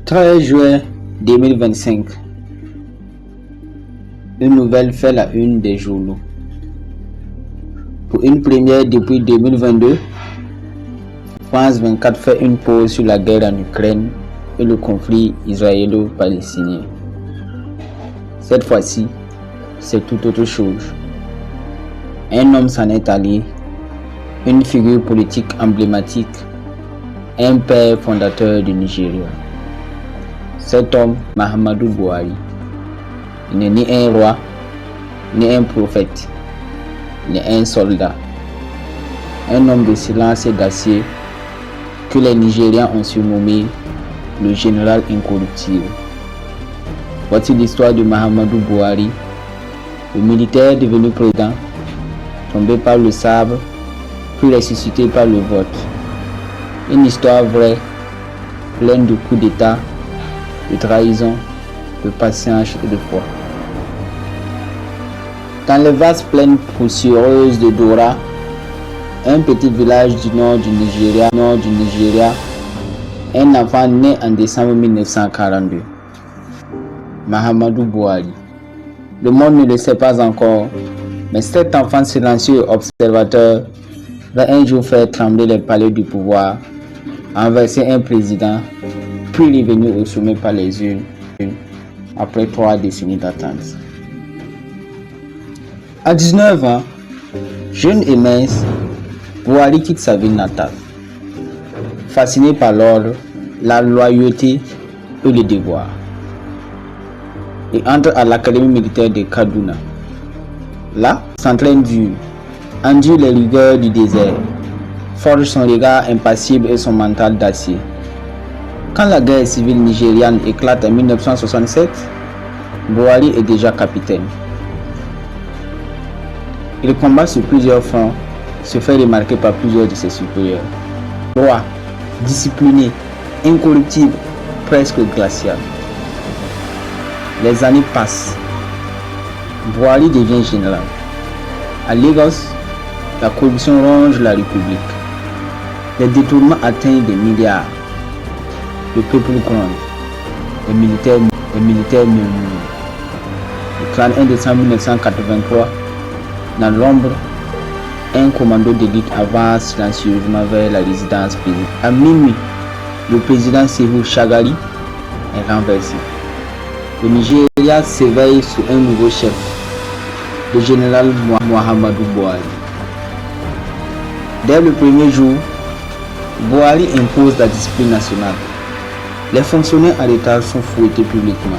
13 juin 2025, une nouvelle fait la une des journaux. Pour une première depuis 2022, France 24 fait une pause sur la guerre en Ukraine et le conflit israélo-palestinien. Cette fois-ci, c'est tout autre chose. Un homme s'en est allé, une figure politique emblématique, un père fondateur du Nigeria. Cet homme, Mahamadou Buhari, il n'est ni un roi, ni un prophète, ni un soldat. Un homme de silence et d'acier que les Nigériens ont surnommé le général incorruptible. Voici l'histoire de Mahamadou Buhari, le militaire devenu président, tombé par le sabre, puis ressuscité par le vote. Une histoire vraie, pleine de coups d'état, de trahison, de patience et de foi. Dans les vastes plaines poussiéreuses de Dora, un petit village du nord du Nigeria, un enfant né en décembre 1942. Mahamadou Buhari. Le monde ne le sait pas encore, mais cet enfant silencieux et observateur va un jour faire trembler les palais du pouvoir, renverser un président, puis revenir au sommet par les urnes, après 3 décennies d'attente. À 19 ans, jeune et mince, Buhari quitte sa ville natale, fasciné par l'ordre, la loyauté et le devoir. Il entre à l'académie militaire de Kaduna. Là, s'entraîne dur, endure les rigueurs du désert, forge son regard impassible et son mental d'acier. Quand la guerre civile nigériane éclate en 1967, Buhari est déjà capitaine. Il combat sur plusieurs fronts, se fait remarquer par plusieurs de ses supérieurs. Roi, discipliné, incorruptible, presque glacial. Les années passent. Buhari devient général. À Lagos, la corruption ronge la République. Les détournements atteignent des milliards. Le peuple gronde. Les militaires murmurent. Le 31 décembre 1983, dans l'ombre, un commando d'élite avance silencieusement vers la résidence présidentielle. À minuit, le président Sekou Shagari est renversé. Le Nigeria s'éveille sous un nouveau chef, le général Mahamadou Buhari. Dès le premier jour, Buhari impose la discipline nationale. Les fonctionnaires en retard sont fouettés publiquement.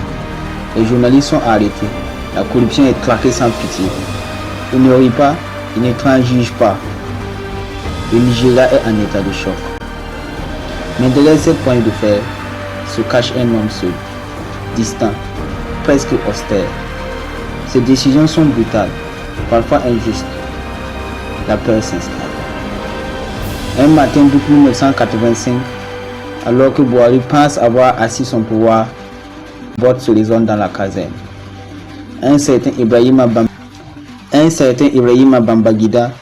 Les journalistes sont arrêtés. La corruption est traquée sans pitié. Il ne rit pas, il ne transige pas. Le Nigeria est en état de choc. Mais derrière cette poigne de fer se cache un homme seul, distant, presque austère. Ses décisions sont brutales, parfois injustes. La peur s'installe. Un matin d'août 1985, alors que Buhari pense avoir assis son pouvoir, botte se résonne dans la caserne. Un certain Ibrahima Babangida,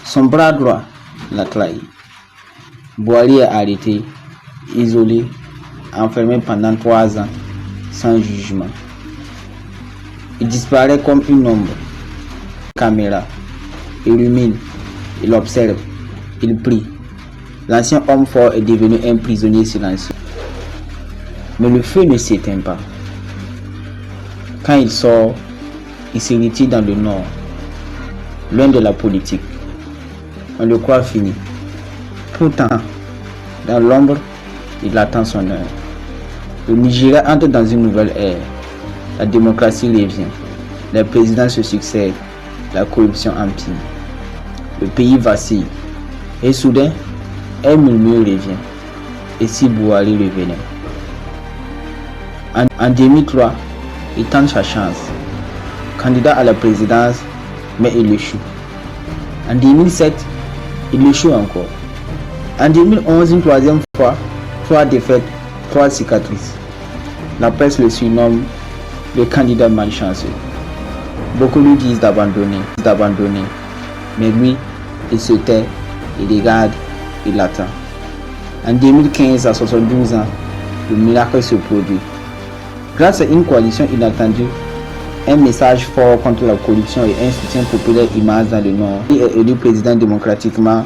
son bras droit, l'a trahi. Buhari est arrêté, isolé, enfermé pendant 3 ans, sans jugement. Il disparaît comme une ombre. Caméra, il rumine, il observe, il prie. L'ancien homme fort est devenu un prisonnier silencieux. Mais le feu ne s'éteint pas. Quand il sort, il se retire dans le nord, loin de la politique. On le croit fini. Pourtant, dans l'ombre, il attend son heure. Le Nigeria entre dans une nouvelle ère. La démocratie revient. Les présidents se succèdent. La corruption empire. Le pays vacille. Et soudain, un murmure revient. Et si Buhari revenait? En 2003, il tente sa chance. Candidat à la présidence, mais il échoue. En 2007, il échoue encore. En 2011, une troisième fois, 3 défaites, 3 cicatrices. La presse le surnomme le candidat malchanceux. Beaucoup lui disent d'abandonner. Mais lui, il se tait, il regarde, il attend. En 2015, à 72 ans, le miracle se produit. Grâce à une coalition inattendue, un message fort contre la corruption et un soutien populaire immense dans le Nord, il est élu président démocratiquement,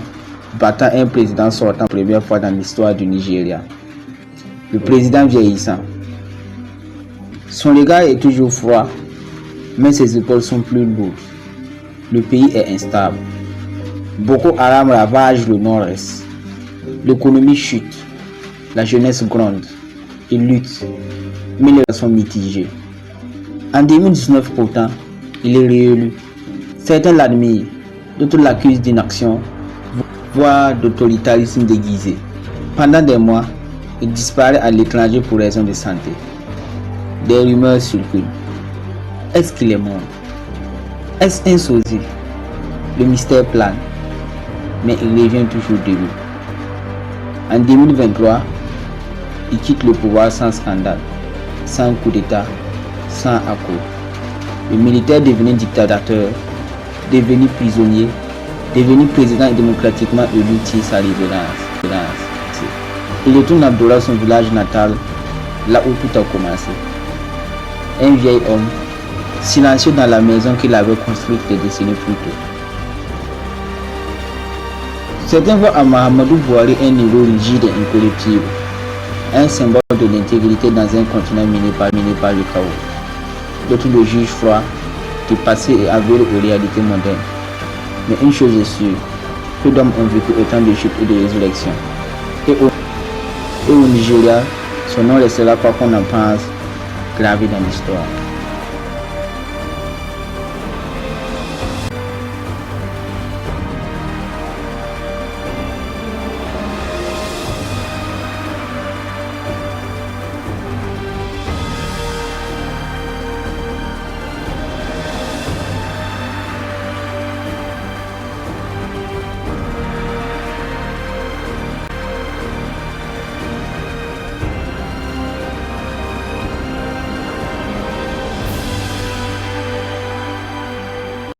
battant un président sortant pour la première fois dans l'histoire du Nigeria. Le président vieillissant. Son regard est toujours froid, mais ses épaules sont plus lourdes. Le pays est instable. Boko Haram ravage le nord-est. L'économie chute. La jeunesse gronde. Il lutte, mais les gens sont mitigés. En 2019 pourtant, il est réélu. Certains l'admirent, d'autres l'accusent d'inaction, voire d'autoritarisme déguisé. Pendant des mois, il disparaît à l'étranger pour raison de santé. Des rumeurs circulent. Est-ce qu'il est mort? Est-ce un sosie? Le mystère plane, mais il revient toujours debout. En 2023, il quitte le pouvoir sans scandale, sans coup d'état, sans accord. Le militaire devenu dictateur, devenu prisonnier, devenu président démocratiquement élu tire sa révérence. Il retourne à Douala, son village natal, là où tout a commencé. Un vieil homme, silencieux dans la maison qu'il avait construite des décennies plus tôt. Certains voient à Mahamadou Bouhari un héros rigide et incorruptible, un symbole de l'intégrité dans un continent miné par le chaos. D'autres le jugent froid, dépassé et aveugle aux réalités modernes. Mais une chose est sûre, peu d'hommes ont vécu autant de chutes et de résurrections. Et au Nigeria, son nom restera, quoi qu'on en pense, gravé dans l'histoire.